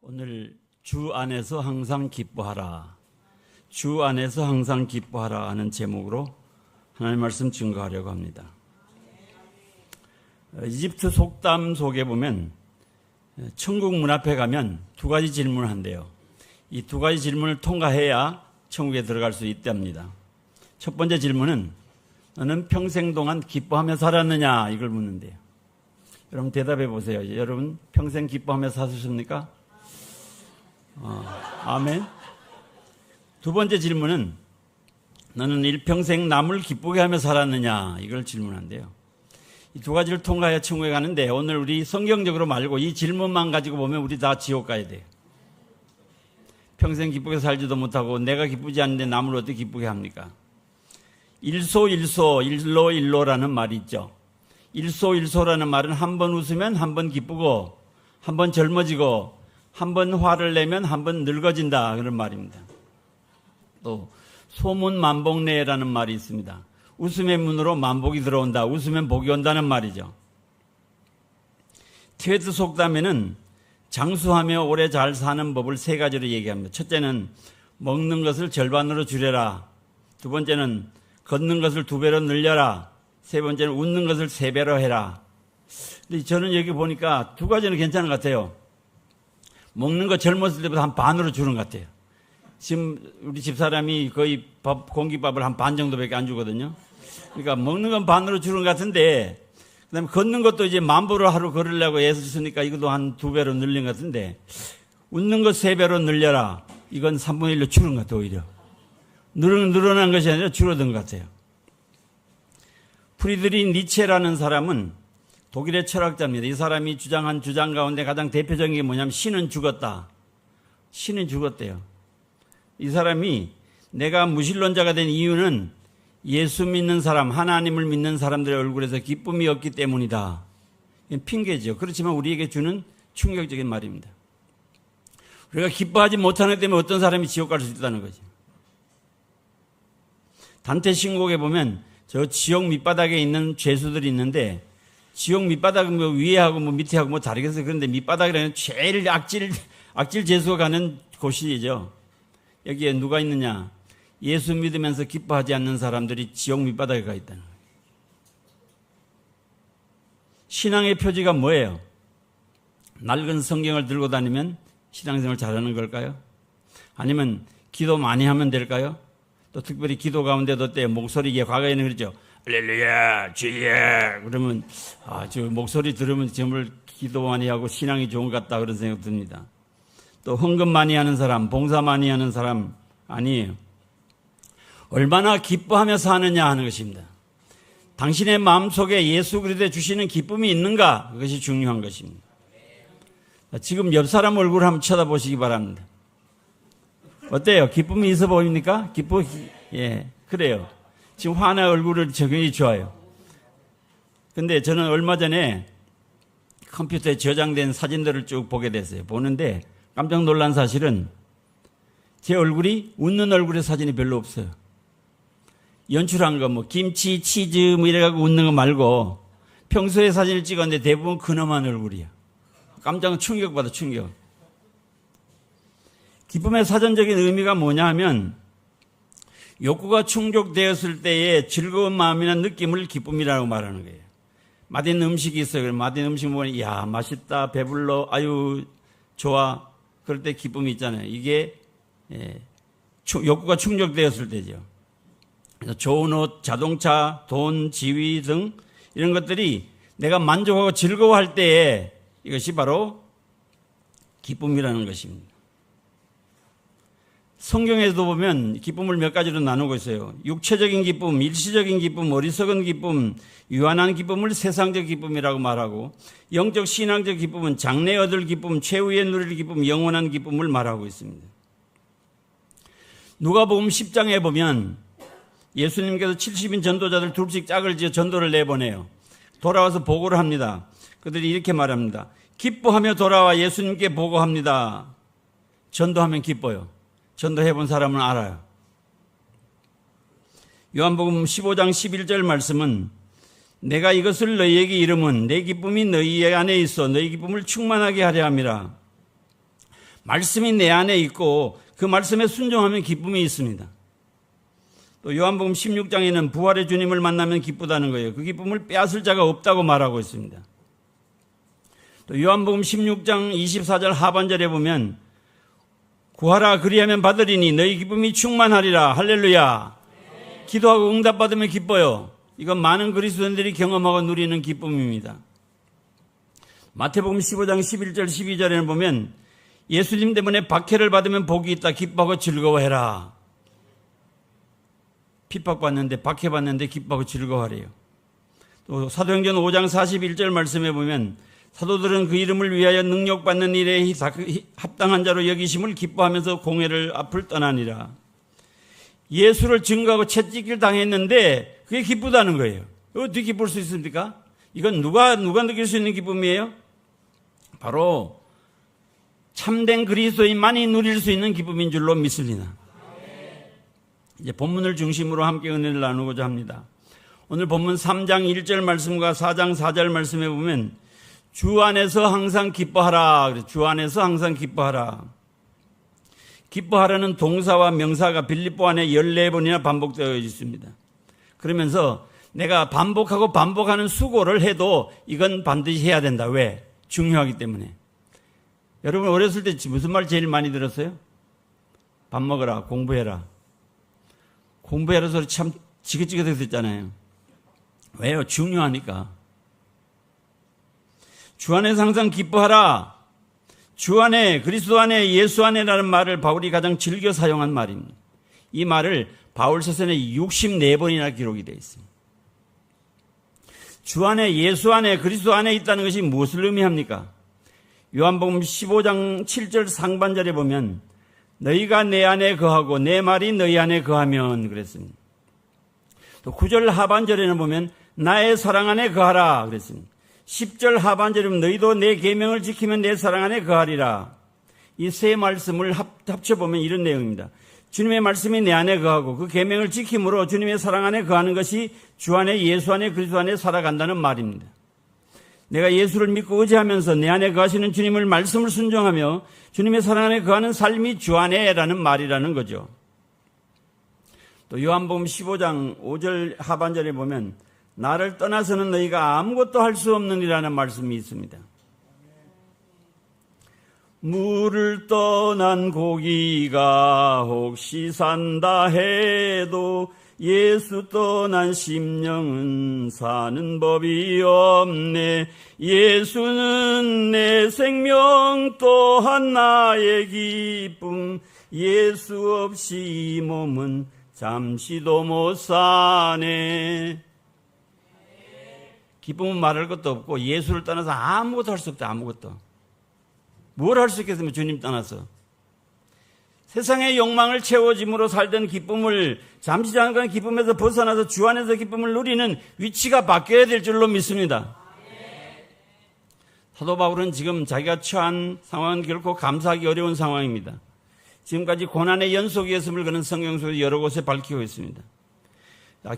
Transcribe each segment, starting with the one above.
오늘 주 안에서 항상 기뻐하라. 주 안에서 항상 기뻐하라 하는 제목으로 하나님의 말씀 증거하려고 합니다. 이집트 속담 속에 보면 천국 문 앞에 가면 두 가지 질문을 한대요. 이 두 가지 질문을 통과해야 천국에 들어갈 수 있답니다. 첫 번째 질문은 너는 평생 동안 기뻐하며 살았느냐 이걸 묻는데요. 여러분 대답해 보세요. 여러분 평생 기뻐하며 사셨습니까? 아멘. 두 번째 질문은 너는 일평생 남을 기쁘게 하며 살았느냐 이걸 질문한대요. 이 두 가지를 통과해야 천국에 가는데 오늘 우리 성경적으로 말고 이 질문만 가지고 보면 우리 다 지옥 가야 돼요. 평생 기쁘게 살지도 못하고 내가 기쁘지 않는데 남을 어떻게 기쁘게 합니까? 일소일소 일로일로라는 말이 있죠. 일소일소라는 말은 한 번 웃으면 한 번 기쁘고 한 번 젊어지고 한 번 화를 내면 한 번 늙어진다 그런 말입니다. 또 소문만복내라는 말이 있습니다. 웃음의 문으로 만복이 들어온다. 웃으면 복이 온다는 말이죠. 티베트 속담에는 장수하며 오래 잘 사는 법을 세 가지로 얘기합니다. 첫째는 먹는 것을 절반으로 줄여라. 두 번째는 걷는 것을 2배로 늘려라. 세 번째는 웃는 것을 3배로 해라. 근데 저는 여기 보니까 두 가지는 괜찮은 것 같아요. 먹는 거 젊었을 때보다 한 반으로 줄은 것 같아요. 지금 우리 집사람이 거의 공깃밥을 한 반 정도밖에 안 주거든요. 그러니까 먹는 건 반으로 줄은 것 같은데, 그 다음에 걷는 것도 이제 10,000보를 하루 걸으려고 애써 쓰니까 이것도 한 2배로 늘린 것 같은데, 웃는 것 3배로 늘려라. 이건 3분의 1로 줄은 것 같아요, 오히려. 늘어난 것이 아니라 줄어든 것 같아요. 프리드리히 니체라는 사람은 독일의 철학자입니다. 이 사람이 주장한 주장 가운데 가장 대표적인 게 뭐냐면 신은 죽었다. 신은 죽었대요. 이 사람이 내가 무신론자가 된 이유는 예수 믿는 사람, 하나님을 믿는 사람들의 얼굴에서 기쁨이 없기 때문이다. 이건 핑계죠. 그렇지만 우리에게 주는 충격적인 말입니다. 우리가 기뻐하지 못하는 것 때문에 어떤 사람이 지옥 갈 수 있다는 거죠. 단테 신곡에 보면 저 지옥 밑바닥에 있는 죄수들이 있는데 지옥 밑바닥은 뭐 위에하고 뭐 밑에하고 뭐 다르겠어요. 그런데 밑바닥이라는 제일 악질 죄수가 가는 곳이죠. 여기에 누가 있느냐? 예수 믿으면서 기뻐하지 않는 사람들이 지옥 밑바닥에 가 있다는 거예요. 신앙의 표지가 뭐예요? 낡은 성경을 들고 다니면 신앙생활 잘하는 걸까요? 아니면 기도 많이 하면 될까요? 또 특별히 기도 가운데도 어때요? 목소리, 과거에는 그러죠. 할렐루야, 주여. 그러면, 저 목소리 들으면 정말 기도 많이 하고 신앙이 좋은 것 같다. 그런 생각 듭니다. 또 헌금 많이 하는 사람, 봉사 많이 하는 사람 아니에요. 얼마나 기뻐하며 사느냐 하는 것입니다. 당신의 마음속에 예수 그리스도에 주시는 기쁨이 있는가? 그것이 중요한 것입니다. 지금 옆 사람 얼굴을 한번 쳐다보시기 바랍니다. 어때요? 기쁨이 있어 보입니까? 예, 그래요. 지금 화나 얼굴을 적용이 좋아요. 근데 저는 얼마 전에 컴퓨터에 저장된 사진들을 쭉 보게 됐어요. 보는데 깜짝 놀란 사실은 제 얼굴이 웃는 얼굴의 사진이 별로 없어요. 연출한 거 뭐 김치, 치즈 뭐 이래갖고 웃는 거 말고 평소에 사진을 찍었는데 대부분 근엄한 얼굴이야. 깜짝 충격받아 충격. 기쁨의 사전적인 의미가 뭐냐 하면 욕구가 충족되었을 때의 즐거운 마음이나 느낌을 기쁨이라고 말하는 거예요. 맛있는 음식이 있어요. 맛있는 음식 먹으면 야 맛있다, 배불러, 아유 좋아. 그럴 때 기쁨이 있잖아요. 이게 욕구가 충족되었을 때죠. 그래서 좋은 옷, 자동차, 돈, 지위 등 이런 것들이 내가 만족하고 즐거워할 때에 이것이 바로 기쁨이라는 것입니다. 성경에도 보면 기쁨을 몇 가지로 나누고 있어요. 육체적인 기쁨, 일시적인 기쁨, 어리석은 기쁨, 유한한 기쁨을 세상적 기쁨이라고 말하고 영적 신앙적 기쁨은 장래 얻을 기쁨, 최후에 누릴 기쁨, 영원한 기쁨을 말하고 있습니다. 누가복음 10장에 보면 예수님께서 70인 전도자들 둘씩 짝을 지어 전도를 내보내요. 돌아와서 보고를 합니다. 그들이 이렇게 말합니다. 기뻐하며 돌아와 예수님께 보고합니다. 전도하면 기뻐요. 전도해본 사람은 알아요. 요한복음 15장 11절 말씀은 내가 이것을 너희에게 이름은 내 기쁨이 너희 안에 있어 너희 기쁨을 충만하게 하려 함이라. 말씀이 내 안에 있고 그 말씀에 순종하면 기쁨이 있습니다. 또 요한복음 16장에는 부활의 주님을 만나면 기쁘다는 거예요. 그 기쁨을 빼앗을 자가 없다고 말하고 있습니다. 또 요한복음 16장 24절 하반절에 보면 구하라 그리하면 받으리니 너희 기쁨이 충만하리라. 할렐루야. 기도하고 응답받으면 기뻐요. 이건 많은 그리스도인들이 경험하고 누리는 기쁨입니다. 마태복음 15장 11절 12절에는 보면 예수님 때문에 박해를 받으면 복이 있다. 기뻐하고 즐거워해라. 핍박받는데 박해받는데 기뻐하고 즐거워하래요. 또 사도행전 5장 41절 말씀에 보면 사도들은 그 이름을 위하여 능력받는 일에 합당한 자로 여기심을 기뻐하면서 공회를 앞을 떠나니라. 예수를 증거하고 채찍질 당했는데 그게 기쁘다는 거예요. 어떻게 기쁠 수 있습니까? 이건 누가 느낄 수 있는 기쁨이에요? 바로 참된 그리스도인만이 누릴 수 있는 기쁨인 줄로 믿습니다. 이제 본문을 중심으로 함께 은혜를 나누고자 합니다. 오늘 본문 3장 1절 말씀과 4장 4절 말씀에 보면 주 안에서 항상 기뻐하라. 주 안에서 항상 기뻐하라. 기뻐하라는 동사와 명사가 빌립보 안에 14번이나 반복되어 있습니다. 그러면서 내가 반복하고 반복하는 수고를 해도 이건 반드시 해야 된다. 왜? 중요하기 때문에. 여러분 어렸을 때 무슨 말 제일 많이 들었어요? 밥 먹어라, 공부해라. 공부해라 소리 참 지긋지긋해서 듣잖아요. 왜요? 중요하니까. 주 안에서 항상 기뻐하라. 주 안에, 그리스도 안에, 예수 안에라는 말을 바울이 가장 즐겨 사용한 말입니다. 이 말을 바울 서신에 64번이나 기록이 되어 있습니다. 주 안에, 예수 안에, 그리스도 안에 있다는 것이 무엇을 의미합니까? 요한복음 15장 7절 상반절에 보면 너희가 내 안에 거하고 내 말이 너희 안에 거하면 그랬습니다. 또 9절 하반절에는 보면 나의 사랑 안에 거하라 그랬습니다. 10절 하반절에 보면 너희도 내 계명을 지키면 내 사랑 안에 거하리라. 이 세 말씀을 합쳐보면 이런 내용입니다. 주님의 말씀이 내 안에 거하고 그 계명을 지킴으로 주님의 사랑 안에 거하는 것이 주 안에 예수 안에 그리스도 안에 살아간다는 말입니다. 내가 예수를 믿고 의지하면서 내 안에 거하시는 주님을 말씀을 순종하며 주님의 사랑 안에 거하는 삶이 주 안에라는 말이라는 거죠. 또 요한복음 15장 5절 하반절에 보면 나를 떠나서는 너희가 아무것도 할 수 없느니라는 말씀이 있습니다. 물을 떠난 고기가 혹시 산다 해도 예수 떠난 심령은 사는 법이 없네. 예수는 내 생명 또한 나의 기쁨. 예수 없이 이 몸은 잠시도 못 사네. 기쁨은 말할 것도 없고 예수를 떠나서 아무것도 할 수 없다. 아무것도. 뭘 할 수 있겠습니까? 주님 떠나서. 세상의 욕망을 채워짐으로 살던 기쁨을 잠시 잠깐 기쁨에서 벗어나서 주 안에서 기쁨을 누리는 위치가 바뀌어야 될 줄로 믿습니다. 사도 바울은 지금 자기가 처한 상황은 결코 감사하기 어려운 상황입니다. 지금까지 고난의 연속이었음을 그는 성경 속에 여러 곳에 밝히고 있습니다.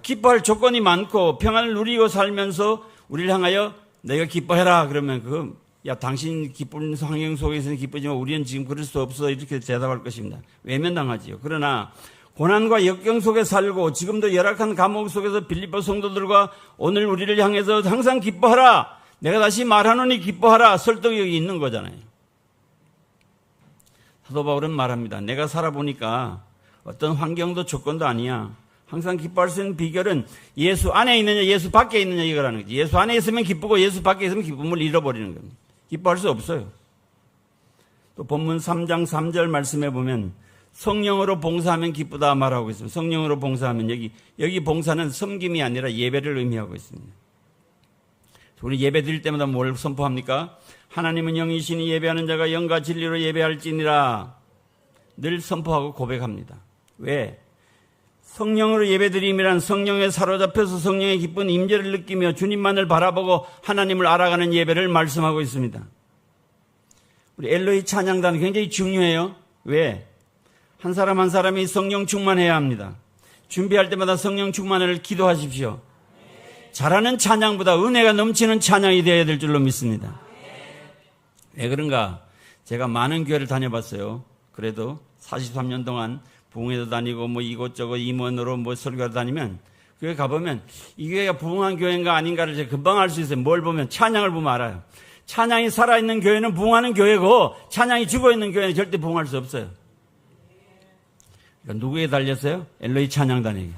기뻐할 조건이 많고 평안을 누리고 살면서 우리를 향하여 너희가 기뻐해라 그러면 당신 기쁜 환경 속에서는 기쁘지만 우리는 지금 그럴 수 없어 이렇게 대답할 것입니다. 외면당하지요. 그러나 고난과 역경 속에 살고 지금도 열악한 감옥 속에서 빌립보 성도들과 오늘 우리를 향해서 항상 기뻐하라. 내가 다시 말하노니 기뻐하라. 설득력이 있는 거잖아요. 사도 바울은 말합니다. 내가 살아보니까 어떤 환경도 조건도 아니야. 항상 기뻐할 수 있는 비결은 예수 안에 있느냐 예수 밖에 있느냐 이거라는 거지. 예수 안에 있으면 기쁘고 예수 밖에 있으면 기쁨을 잃어버리는 겁니다. 기뻐할 수 없어요. 또 본문 3장 3절 말씀에 보면 성령으로 봉사하면 기쁘다 말하고 있습니다. 성령으로 봉사하면 여기 봉사는 섬김이 아니라 예배를 의미하고 있습니다. 우리 예배 드릴 때마다 뭘 선포합니까? 하나님은 영이시니 예배하는 자가 영과 진리로 예배할지니라 늘 선포하고 고백합니다. 왜? 성령으로 예배드림이란 성령에 사로잡혀서 성령의 기쁜 임재를 느끼며 주님만을 바라보고 하나님을 알아가는 예배를 말씀하고 있습니다. 우리 엘로히 찬양단 굉장히 중요해요. 왜? 한 사람 한 사람이 성령 충만해야 합니다. 준비할 때마다 성령 충만을 기도하십시오. 잘하는 찬양보다 은혜가 넘치는 찬양이 되어야 될 줄로 믿습니다. 왜 그런가? 제가 많은 교회를 다녀봤어요. 그래도 43년 동안 부흥회도 다니고 뭐 이곳저곳 임원으로 뭐 설교를 다니면 교회 가보면 이 교회가 부흥한 교회인가 아닌가를 제가 금방 알 수 있어요. 뭘 보면 찬양을 보면 알아요. 찬양이 살아있는 교회는 부흥하는 교회고 찬양이 죽어있는 교회는 절대 부흥할 수 없어요. 그러니까 누구에 달렸어요? 엘로이 찬양단에게.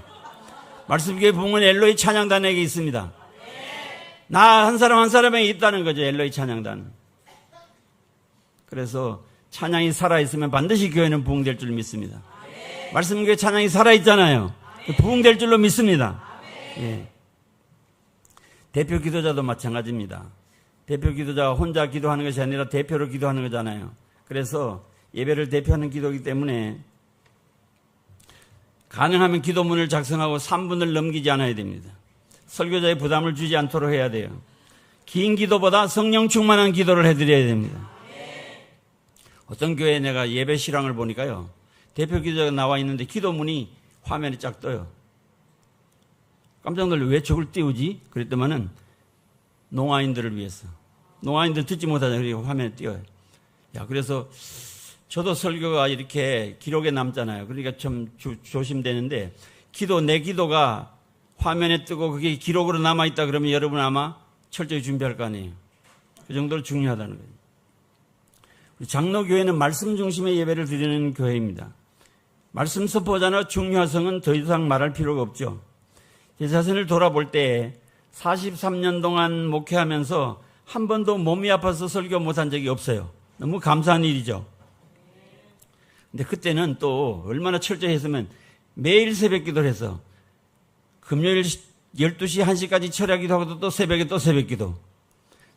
말씀교회 부흥은 엘로이 찬양단에게 있습니다. 나 한 사람 한 사람에게 있다는 거죠. 엘로이 찬양단. 그래서 찬양이 살아있으면 반드시 교회는 부흥될 줄 믿습니다. 말씀교회 찬양이 살아있잖아요. 부흥될 줄로 믿습니다. 예. 대표 기도자도 마찬가지입니다. 대표 기도자가 혼자 기도하는 것이 아니라 대표로 기도하는 거잖아요. 그래서 예배를 대표하는 기도이기 때문에 가능하면 기도문을 작성하고 3분을 넘기지 않아야 됩니다. 설교자의 부담을 주지 않도록 해야 돼요. 긴 기도보다 성령 충만한 기도를 해드려야 됩니다. 어떤 교회에 내가 예배 실황을 보니까요. 대표 기도자가 나와 있는데 기도문이 화면에 쫙 떠요. 깜짝 놀래 왜 저걸 띄우지? 그랬더만은 농아인들을 위해서. 농아인들 듣지 못하자 그리고 화면에 띄워요. 야, 그래서 저도 설교가 이렇게 기록에 남잖아요. 그러니까 좀 조심되는데 내 기도가 화면에 뜨고 그게 기록으로 남아있다 그러면 여러분 아마 철저히 준비할 거 아니에요. 그 정도로 중요하다는 거예요. 장로교회는 말씀 중심의 예배를 드리는 교회입니다. 말씀 선포자나 중요성은 더 이상 말할 필요가 없죠. 제 자신을 돌아볼 때 43년 동안 목회하면서 한 번도 몸이 아파서 설교 못한 적이 없어요. 너무 감사한 일이죠. 근데 그때는 또 얼마나 철저히 했으면 매일 새벽 기도를 해서 금요일 12시, 1시까지 철야기도 하고 또 새벽에 또 새벽 기도.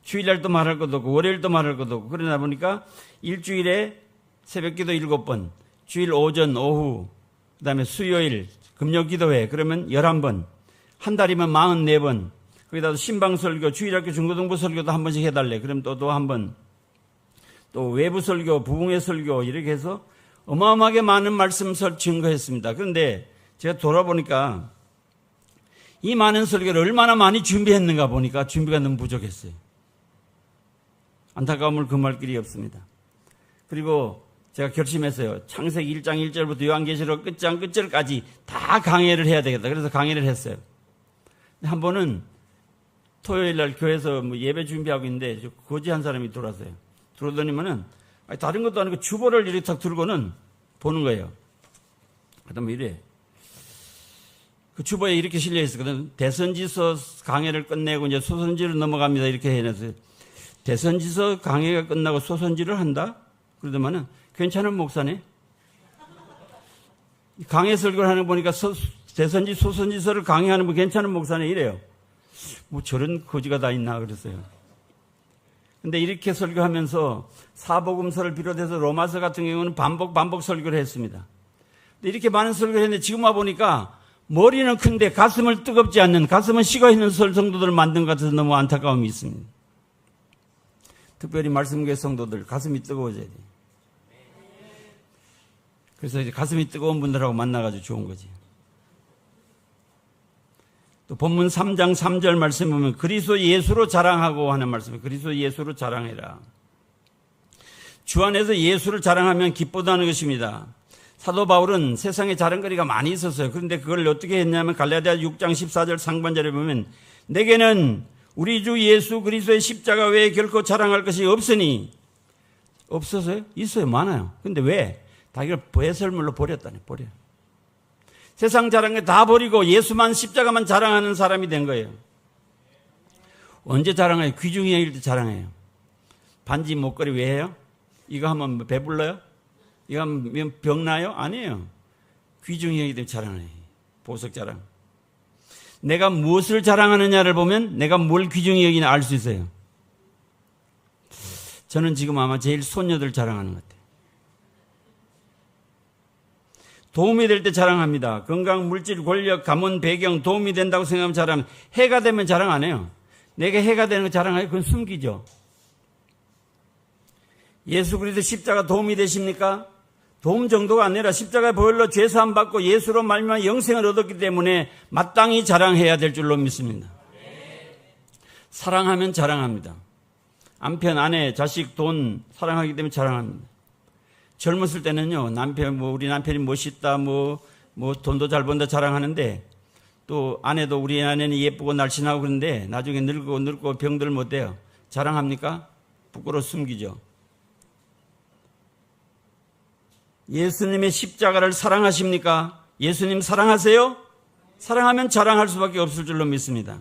주일날 또 말할 것도 없고 월요일 또 말할 것도 없고 그러다 보니까 일주일에 새벽 기도 7번, 주일 오전, 오후, 그 다음에 수요일, 금요 기도회 그러면 11번, 한 달이면 44번, 거기다 신방 설교, 주일학교 중고등부 설교도 한 번씩 해달래. 그럼 또 한 번, 또 외부 설교, 부흥회 설교 이렇게 해서 어마어마하게 많은 말씀을 증거했습니다. 그런데 제가 돌아보니까 이 많은 설교를 얼마나 많이 준비했는가 보니까 준비가 너무 부족했어요. 안타까움을 금할 길이 없습니다. 그리고 제가 결심했어요. 창세기 1장 1절부터 요한계시록 끝장 끝절까지 다 강해를 해야 되겠다. 그래서 강해를 했어요. 한 번은 토요일 날 교회에서 예배 준비하고 있는데 거지 한 사람이 들어왔어요. 들어오더니만은 다른 것도 아니고 주보를 이렇게 탁 들고는 보는 거예요. 그다음에 이래. 그 주보에 이렇게 실려 있었거든. 대선지서 강해를 끝내고 이제 소선지로 넘어갑니다. 이렇게 해놨어요. 대선지서 강해가 끝나고 소선지를 한다? 그러더만은 괜찮은 목사네. 강해 설교를 하는 거 보니까 대선지 소선지서를 강해하는 분 괜찮은 목사네 이래요. 뭐 저런 거지가 다 있나 그랬어요. 근데 이렇게 설교하면서 사복음서를 비롯해서 로마서 같은 경우는 반복 설교를 했습니다. 근데 이렇게 많은 설교를 했는데 지금 와 보니까 머리는 큰데 가슴을 뜨겁지 않는, 가슴은 식어있는 성도들을 만든 것 같아서 너무 안타까움이 있습니다. 특별히 말씀교회 성도들 가슴이 뜨거워져야 돼요. 그래서 이제 가슴이 뜨거운 분들하고 만나가지고 좋은 거지. 또 본문 3장 3절 말씀 보면 그리스도 예수로 자랑하고 하는 말씀이에요. 그리스도 예수로 자랑해라. 주 안에서 예수를 자랑하면 기쁘다는 것입니다. 사도 바울은 세상에 자랑거리가 많이 있었어요. 그런데 그걸 어떻게 했냐면 갈라디아 6장 14절 상반절에 보면 내게는 우리 주 예수 그리스도의 십자가 외에 결코 자랑할 것이 없으니 없어서요? 있어요. 많아요. 근데 왜? 다 이걸 배설물로 버렸다네. 버려. 세상 자랑을 다 버리고 예수만 십자가만 자랑하는 사람이 된 거예요. 언제 자랑해요? 귀중히 여길 때 자랑해요. 반지 목걸이 왜 해요? 이거 하면 배불러요? 이거 하면 병나요? 아니에요. 귀중히 여기기 때문에 자랑해요. 보석 자랑. 내가 무엇을 자랑하느냐를 보면 내가 뭘 귀중히 여기나 알 수 있어요. 저는 지금 아마 제일 손녀들 자랑하는 것 같아요. 도움이 될 때 자랑합니다. 건강, 물질, 권력, 가문, 배경 도움이 된다고 생각하면 자랑합니다. 해가 되면 자랑 안 해요. 내게 해가 되는 거 자랑해요. 그건 숨기죠. 예수 그리스도 십자가 도움이 되십니까? 도움 정도가 아니라 십자가의 보혈로 죄사함 받고 예수로 말미암아 영생을 얻었기 때문에 마땅히 자랑해야 될 줄로 믿습니다. 사랑하면 자랑합니다. 남편, 아내, 자식, 돈 사랑하기 때문에 자랑합니다. 젊었을 때는요, 우리 남편이 멋있다, 돈도 잘 번다 자랑하는데, 또 아내도 우리 아내는 예쁘고 날씬하고 그런데 나중에 늙고 병들 못 돼요. 자랑합니까? 부끄러워 숨기죠. 예수님의 십자가를 사랑하십니까? 예수님 사랑하세요? 사랑하면 자랑할 수밖에 없을 줄로 믿습니다.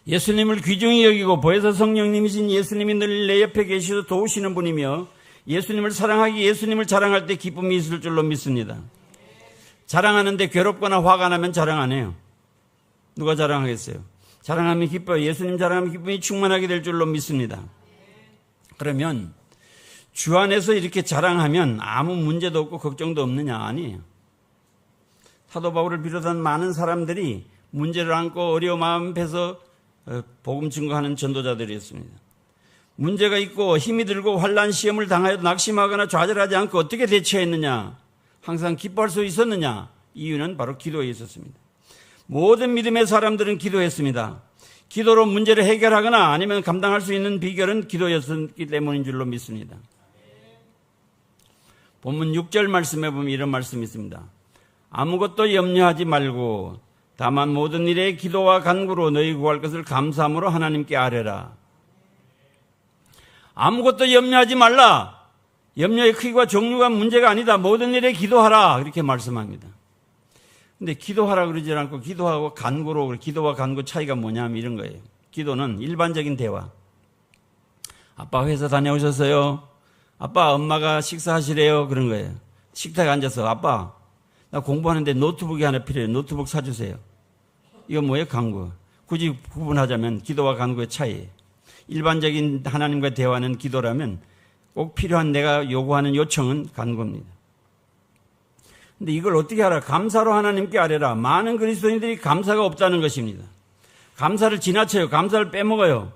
예수님을 귀중히 여기고 보혜사 성령님이신 예수님이 늘 내 옆에 계시서 도우시는 분이며 예수님을 사랑하기 예수님을 자랑할 때 기쁨이 있을 줄로 믿습니다. 자랑하는데 괴롭거나 화가 나면 자랑 안 해요. 누가 자랑하겠어요? 자랑하면 기뻐요. 예수님 자랑하면 기쁨이 충만하게 될 줄로 믿습니다. 그러면 주 안에서 이렇게 자랑하면 아무 문제도 없고 걱정도 없느냐? 아니에요. 사도 바울을 비롯한 많은 사람들이 문제를 안고 어려움 앞에서 복음 증거하는 전도자들이었습니다. 문제가 있고 힘이 들고 환난 시험을 당하여도 낙심하거나 좌절하지 않고 어떻게 대처했느냐? 항상 기뻐할 수 있었느냐? 이유는 바로 기도에 있었습니다. 모든 믿음의 사람들은 기도했습니다. 기도로 문제를 해결하거나 아니면 감당할 수 있는 비결은 기도였기 때문인 줄로 믿습니다. 본문 6절 말씀에 보면 이런 말씀이 있습니다. 아무것도 염려하지 말고 다만 모든 일에 기도와 간구로 너희 구할 것을 감사함으로 하나님께 아뢰라. 아무것도 염려하지 말라. 염려의 크기와 종류가 문제가 아니다. 모든 일에 기도하라. 이렇게 말씀합니다. 근데 기도하라 그러지 않고 기도하고 간구로, 기도와 간구 차이가 뭐냐면 이런 거예요. 기도는 일반적인 대화. 아빠 회사 다녀오셨어요? 아빠 엄마가 식사하시래요? 그런 거예요. 식탁에 앉아서 아빠 나 공부하는데 노트북이 하나 필요해요. 노트북 사주세요. 이거 뭐예요? 간구. 굳이 구분하자면 기도와 간구의 차이예요. 일반적인 하나님과 대화는 기도라면 꼭 필요한 내가 요구하는 요청은 간구입니다. 근데 이걸 어떻게 알아? 감사로 하나님께 아뢰라. 많은 그리스도인들이 감사가 없다는 것입니다. 감사를 지나쳐요. 감사를 빼먹어요.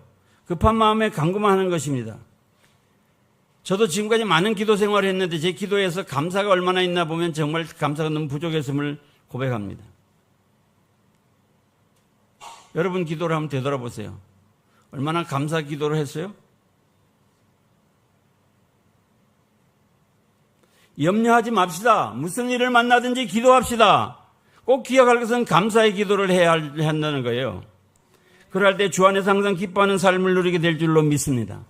급한 마음에 간구만 하는 것입니다. 저도 지금까지 많은 기도 생활을 했는데 제 기도에서 감사가 얼마나 있나 보면 정말 감사가 너무 부족했음을 고백합니다. 여러분 기도를 한번 되돌아보세요. 얼마나 감사 기도를 했어요? 염려하지 맙시다. 무슨 일을 만나든지 기도합시다. 꼭 기억할 것은 감사의 기도를 해야 한다는 거예요. 그럴 때 주 안에서 항상 기뻐하는 삶을 누리게 될 줄로 믿습니다.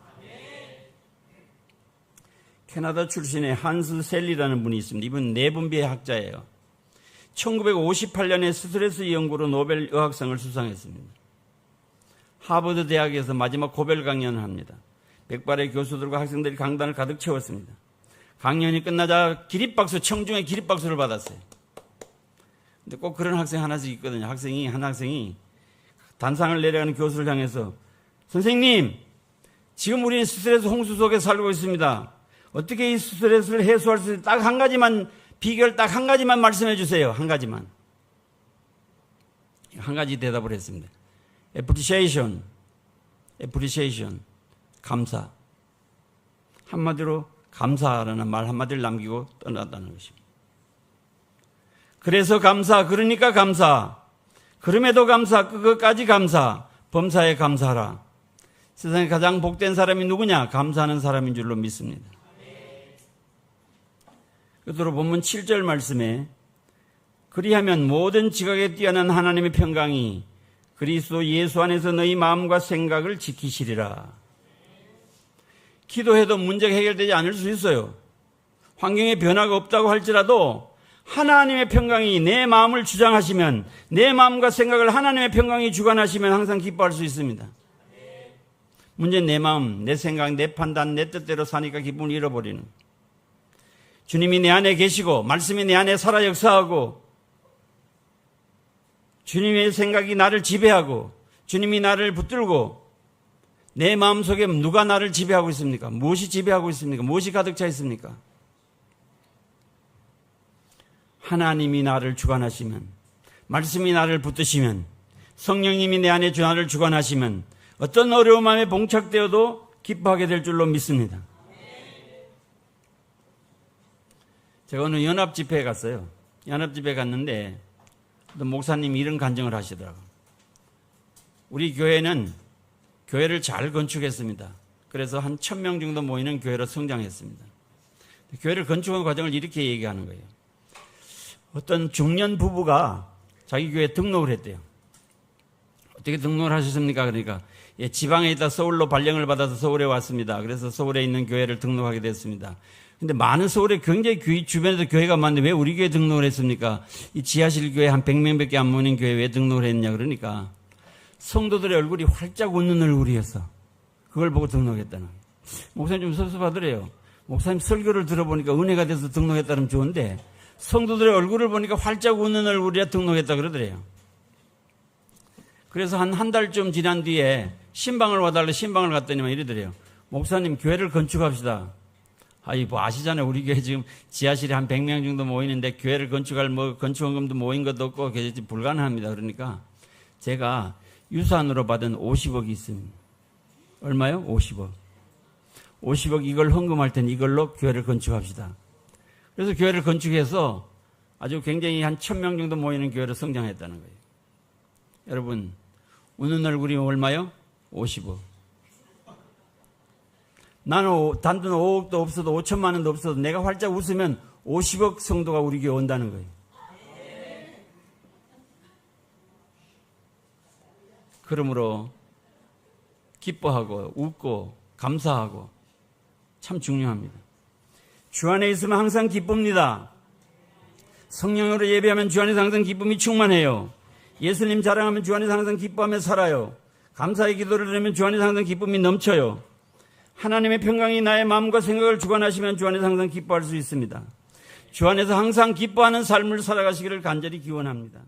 캐나다 출신의 한스 셀리라는 분이 있습니다. 이분 내분비의 학자예요. 1958년에 스트레스 연구로 노벨 의학상을 수상했습니다. 하버드 대학에서 마지막 고별 강연을 합니다. 백발의 교수들과 학생들이 강단을 가득 채웠습니다. 강연이 끝나자 기립박수, 청중의 기립박수를 받았어요. 근데 꼭 그런 학생 하나씩 있거든요. 한 학생이 단상을 내려가는 교수를 향해서 선생님, 지금 우리는 스트레스 홍수 속에 살고 있습니다. 어떻게 이 스트레스를 해소할 수 있을지 딱 한 가지만, 비결 딱 한 가지만 말씀해 주세요. 한 가지만. 한 가지 대답을 했습니다. appreciation. 감사. 한마디로 감사라는 말 한마디를 남기고 떠났다는 것입니다. 그래서 감사, 그러니까 감사, 그럼에도 감사, 그것까지 감사, 범사에 감사하라. 세상에 가장 복된 사람이 누구냐? 감사하는 사람인 줄로 믿습니다. 끝으로 본문 7절 말씀에 그리하면 모든 지각에 뛰어난 하나님의 평강이 그리스도 예수 안에서 너희 마음과 생각을 지키시리라. 기도해도 문제가 해결되지 않을 수 있어요. 환경에 변화가 없다고 할지라도 하나님의 평강이 내 마음을 주장하시면, 내 마음과 생각을 하나님의 평강이 주관하시면 항상 기뻐할 수 있습니다. 문제는 내 마음, 내 생각, 내 판단, 내 뜻대로 사니까 기쁨을 잃어버리는. 주님이 내 안에 계시고 말씀이 내 안에 살아 역사하고 주님의 생각이 나를 지배하고 주님이 나를 붙들고 내 마음속에 누가 나를 지배하고 있습니까? 무엇이 지배하고 있습니까? 무엇이 가득 차 있습니까? 하나님이 나를 주관하시면, 말씀이 나를 붙드시면, 성령님이 내 안에 나를 주관하시면 어떤 어려움 마음에 봉착되어도 기뻐하게 될 줄로 믿습니다. 제가 오늘 연합집회에 갔어요. 연합집회에 갔는데 목사님이 이런 간증을 하시더라고요. 우리 교회는 교회를 잘 건축했습니다. 그래서 한 1000명 정도 모이는 교회로 성장했습니다. 교회를 건축한 과정을 이렇게 얘기하는 거예요. 어떤 중년 부부가 자기 교회에 등록을 했대요. 어떻게 등록을 하셨습니까? 그러니까 지방에 있다 서울로 발령을 받아서 서울에 왔습니다. 그래서 서울에 있는 교회를 등록하게 됐습니다. 근데 많은 서울에 굉장히 주변에도 교회가 많은데 왜 우리 교회 등록을 했습니까? 이 지하실 교회 한 100명밖에 안 모이는 교회 왜 등록을 했냐 그러니까 성도들의 얼굴이 활짝 웃는 얼굴이었어. 그걸 보고 등록했다는 거예요. 목사님 좀 섭섭하더래요. 목사님 설교를 들어보니까 은혜가 돼서 등록했다면 좋은데 성도들의 얼굴을 보니까 활짝 웃는 얼굴이라 등록했다 그러더래요. 그래서 한 달쯤 지난 뒤에 신방을 와달라 신방을 갔더니만 이러더래요. 목사님 교회를 건축합시다. 뭐 아시잖아요. 우리 교회 지금 지하실에 한 100명 정도 모이는데 교회를 건축할 건축원금도 모인 것도 없고 불가능합니다. 그러니까 제가 유산으로 받은 50억이 있습니다. 얼마요? 50억. 50억 이걸 헌금할 테니 이걸로 교회를 건축합시다. 그래서 교회를 건축해서 아주 굉장히 한 1000명 정도 모이는 교회로 성장했다는 거예요. 여러분, 웃는 얼굴이 얼마요? 50억. 나는 단돈 5억도 없어도 5천만 원도 없어도 내가 활짝 웃으면 50억 성도가 우리 교회 온다는 거예요. 그러므로 기뻐하고 웃고 감사하고 참 중요합니다. 주 안에 있으면 항상 기쁩니다. 성령으로 예배하면 주 안에서 항상 기쁨이 충만해요. 예수님 자랑하면 주 안에서 항상 기뻐하며 살아요. 감사의 기도를 드리면 주 안에서 항상 기쁨이 넘쳐요. 하나님의 평강이 나의 마음과 생각을 주관하시면 주 안에서 항상 기뻐할 수 있습니다. 주 안에서 항상 기뻐하는 삶을 살아가시기를 간절히 기원합니다.